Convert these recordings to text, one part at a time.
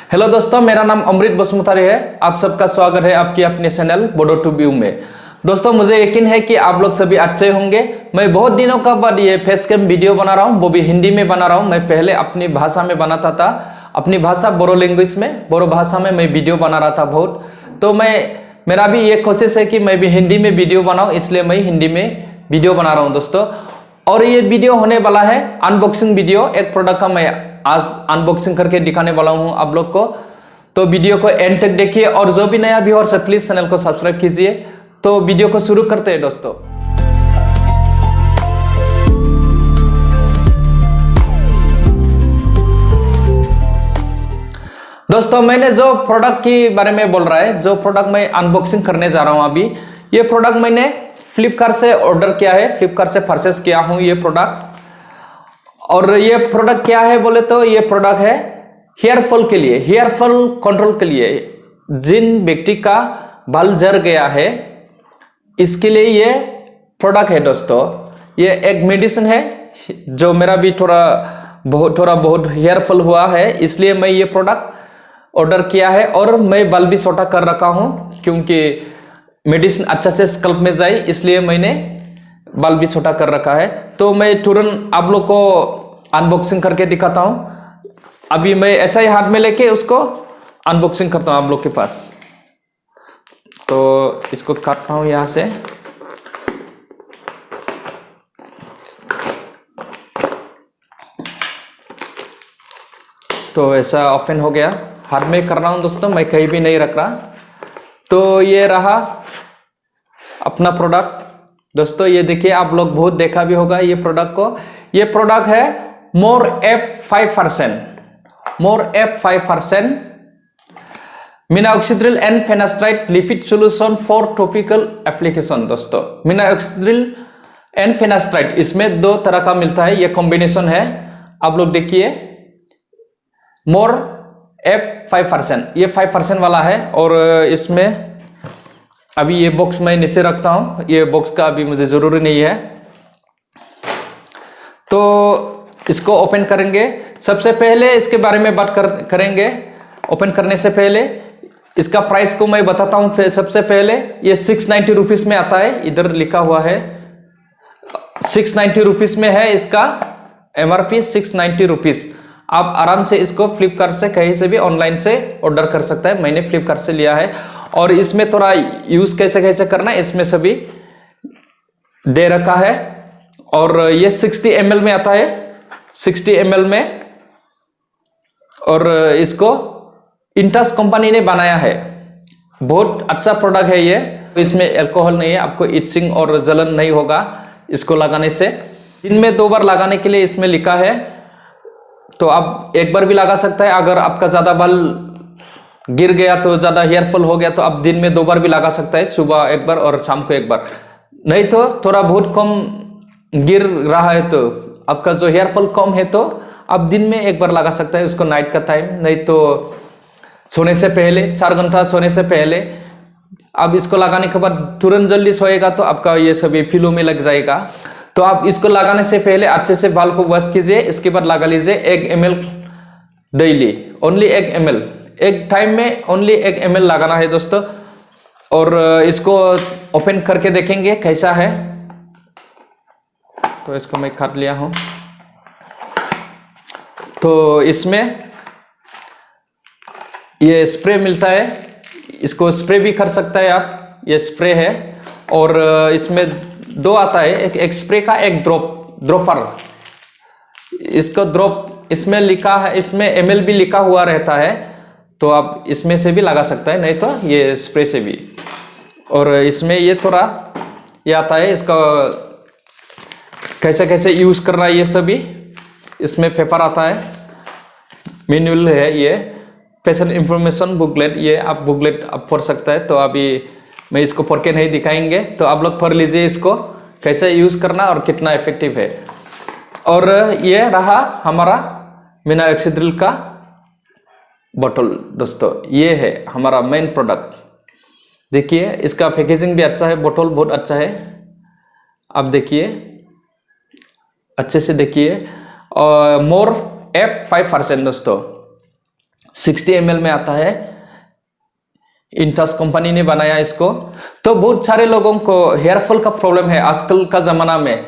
Hello दोस्तों, मेरा नाम अमृत बसुमतारी है। आप सबका स्वागत है आपकी अपने चैनल बोडो टू व्यू में। दोस्तों, मुझे यकीन है कि आप लोग सभी अच्छे होंगे। मैं बहुत दिनों का बाद ये फेस कैम वीडियो बना रहा हूँ, वो भी हिंदी में बना रहा हूँ। मैं पहले अपनी भाषा में बनाता था, अपनी भाषा बोरो लैंग्वेज में, बोरो भाषा में मैं वीडियो बना रहा था बहुत। तो मेरा भी ये कोशिश है कि मैं भी हिंदी में वीडियो बनाऊँ, इसलिए मैं हिंदी में वीडियो बना रहा हूँ दोस्तों। और ये वीडियो होने वाला है अनबॉक्सिंग वीडियो। एक प्रोडक्ट का मैं आज अनबॉक्सिंग करके दिखाने वाला हूं आप लोग को। तो वीडियो को एंड तक देखिए, और जो भी नया व्यूअर्स है प्लीज चैनल को सब्सक्राइब कीजिए। तो वीडियो को शुरू करते हैं दोस्तों। दोस्तों, मैंने जो प्रोडक्ट के बारे में बोल रहा है, जो प्रोडक्ट मैं अनबॉक्सिंग करने जा रहा हूं अभी, ये प्रोडक्ट मैंने फ्लिपकार्ट से ऑर्डर किया है, फ्लिपकार्ट से परचेस किया हूं ये प्रोडक्ट। और ये प्रोडक्ट क्या है बोले तो ये प्रोडक्ट है हेयर फॉल के लिए, हेयर फॉल कंट्रोल के लिए। जिन व्यक्ति का बाल झड़ गया है, इसके लिए ये प्रोडक्ट है दोस्तों। ये एक मेडिसिन है, जो मेरा भी थोड़ा बहुत हेयर फॉल हुआ है, इसलिए मैं ये प्रोडक्ट ऑर्डर किया है। और मैं बाल भी छोटा कर रखा हूं, क्योंकि मेडिसिन अच्छा से स्कल्प में जाए, इसलिए मैंने बाल भी छोटा कर रखा है। तो मैं तुरंत आप लोग को अनबॉक्सिंग करके दिखाता हूं। अभी मैं ऐसा ही हाथ में लेके उसको अनबॉक्सिंग करता हूं आप लोग के पास। तो इसको काटता हूं यहां से। तो ऐसा ओपन हो गया, हाथ में कर रहा हूं दोस्तों, मैं कहीं भी नहीं रख रहा। तो ये रहा अपना प्रोडक्ट दोस्तों। ये देखिए, आप लोग बहुत देखा भी होगा ये प्रोडक्ट को। ये प्रोडक्ट है more F5% minoxidil and finasteride lipid solution for topical application. दोस्तों, मिनाऑक्सीड्रिल एंड फेनास्ट्राइड, इसमें दो तरह का मिलता है, ये कॉम्बिनेशन है। आप लोग देखिए, मोर F5%, ये 5% वाला है। और इसमें अभी ये बॉक्स मैं नीचे रखता हूं, ये बॉक्स का अभी मुझे जरूरी नहीं है। तो इसको ओपन करेंगे। सबसे पहले इसके बारे में बात करेंगे। ओपन करने से पहले इसका प्राइस को मैं बताता हूं। सबसे पहले ये 690 रुपीज में आता है, इधर लिखा हुआ है 690 रुपीज में है। इसका MRP 690 रुपीज। आप आराम से इसको फ्लिपकार्ट से कहीं से भी ऑनलाइन से ऑर्डर कर सकता है। मैंने फ्लिपकार्ट से लिया है। और इसमें थोड़ा यूज कैसे करना है, इसमें सभी दे रखा है। और ये 60 ml में आता है, 60 ml में। और इसको इंटस कंपनी ने बनाया है, बहुत अच्छा प्रोडक्ट है ये। इसमें अल्कोहल नहीं है, आपको इचिंग और जलन नहीं होगा इसको लगाने से। दिन में 2 बार लगाने के लिए इसमें लिखा है। तो आप एक बार भी लगा सकता है। अगर आपका ज्यादा बाल गिर गया, तो ज्यादा हेयर फॉल हो गया, तो आप दिन में 2 बार भी लगा सकता है, सुबह एक बार और शाम को एक बार। नहीं तो थोड़ा बहुत कम गिर रहा है, तो आपका जो हेयर फॉल कम है, तो आप दिन में एक बार लगा सकता है उसको, नाइट का टाइम। नहीं तो सोने से पहले, 4 घंटा सोने से पहले आप इसको लगाने के बाद तुरंत जल्दी सोएगा, तो आपका ये सभी फिलों में लग जाएगा। तो आप इसको लगाने से पहले अच्छे से बाल को वॉश कीजिए, इसके बाद लगा लीजिए 1 ml डेली, ओनली 1 ml, एक टाइम में ओनली 1 ml लगाना है दोस्तों। और इसको ओपन करके देखेंगे कैसा है। तो इसको मैं काट लिया हूं। तो इसमें ये स्प्रे मिलता है, इसको स्प्रे भी कर सकता है आप, ये स्प्रे है। और इसमें 2 आता है, एक स्प्रे का, एक ड्रॉपर। इसको ड्रॉप इसमें लिखा है, इसमें ml भी लिखा हुआ रहता है, तो आप इसमें से भी लगा सकता है, नहीं तो ये स्प्रे से भी। और इसमें ये थोड़ा ये आता है, इसका कैसे यूज करना है, ये सभी इसमें पेपर आता है, मैनुअल है, ये पेशेंट इंफॉर्मेशन बुकलेट। ये आप बुकलेट आप पढ़ सकता है। तो अभी मैं इसको पढ़ के नहीं दिखाएंगे, तो आप लोग पढ़ लीजिए इसको कैसे यूज करना और कितना इफेक्टिव है। और ये रहा हमारा मिनाऑक्सीड्रिल का बोतल दोस्तों। ये है हमारा मेन प्रोडक्ट। देखिए, इसका पैकेजिंग भी अच्छा है, बोतल बहुत अच्छा है। आप देखिए, अच्छे से देखिए। मोर F5% दोस्तों, 60 ml में आता है। इंटस कंपनी ने बनाया इसको। तो बहुत सारे लोगों को हेयर फॉल का प्रॉब्लम है आजकल का ज़माना में,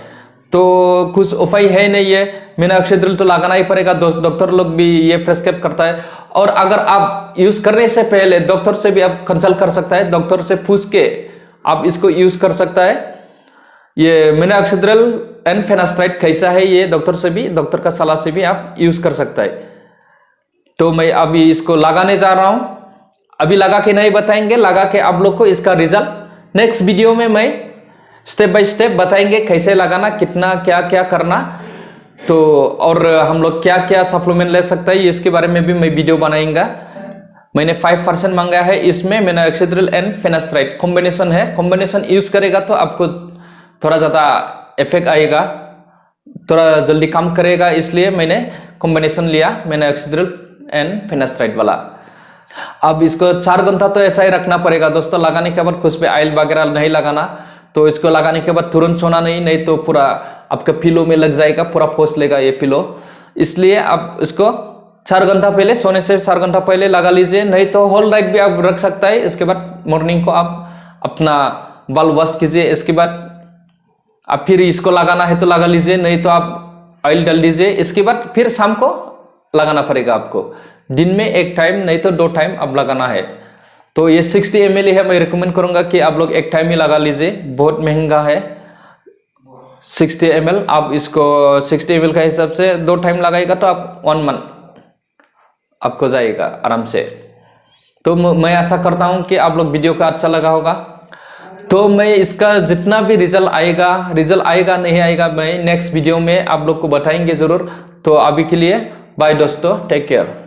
तो कुछ उपाय है नहीं है, मीनाक्षी तो लगाना ही पड़ेगा। डॉक्टर लोग भी ये प्रेस्क्राइब करता है। और अगर आप यूज़ करने से पहले डॉक्टर से भी आप कंसल्ट कर सकता है, डॉक्टर से पूछ के आप इसको यूज़ कर सकता है। ये मीनाक्सीडिल एंड फेनास्ट्राइड कैसा है, ये डॉक्टर से भी, डॉक्टर का सलाह से भी आप यूज़ कर सकता है। तो मैं अभी इसको लगाने जा रहा हूँ। अभी लगा के नहीं बताएंगे, लगा के आप लोग को इसका रिजल्ट नेक्स्ट वीडियो में मैं स्टेप बाय स्टेप बताएंगे कैसे लगाना, कितना क्या क्या करना, तो और हम लोग क्या क्या सप्लीमेंट ले सकता है इसके बारे में भी मैं वीडियो बनाएंगा। मैंने 5% मांगा है, इसमें मीनाक्सीडिल एंड फेनास्ट्राइड कॉम्बिनेशन है। कॉम्बिनेशन यूज करेगा तो आपको थोड़ा ज़्यादा इफेक्ट आएगा, थोड़ा जल्दी काम करेगा, इसलिए मैंने कॉम्बिनेशन लिया मीनाक्सीडिल एंड फेनास्ट्राइड वाला। अब इसको 4 घंटा तो ऐसा ही रखना पड़ेगा दोस्तों। लगाने के बाद खुश पे ऑयल वगैरह नहीं लगाना, तो इसको लगाने के बाद तुरंत सोना नहीं तो पूरा आपका पिलो में लग जाएगा, पूरा पोस लेगा ये पिलो। इसलिए आप इसको 4 घंटा पहले, सोने से 4 घंटा पहले लगा लीजिए, नहीं तो होल नाइट भी आप रख सकता है। इसके बाद मॉर्निंग को आप अपना बाल वॉश कीजिए, इसके बाद आप फिर इसको लगाना है तो लगा लीजिए, नहीं तो आप ऑयल डाल दीजिए। इसके बाद फिर शाम को लगाना पड़ेगा आपको, दिन में 1 टाइम नहीं तो 2 टाइम अब लगाना है। तो ये 60 ml है, मैं रिकमेंड करूंगा कि आप लोग 1 टाइम ही लगा लीजिए, बहुत महंगा है 60 ml। आप इसको 60 ml का हिसाब से 2 टाइम लगाएगा तो आप 1 मंथ आपको जाएगा आराम से। तो मैं आशा करता हूं कि आप लोग वीडियो का अच्छा लगा होगा। तो मैं इसका जितना भी रिजल्ट आएगा नहीं आएगा, मैं नेक्स्ट वीडियो में आप लोग को बताएंगे जरूर। तो अभी के लिए बाय दोस्तों, टेक केयर।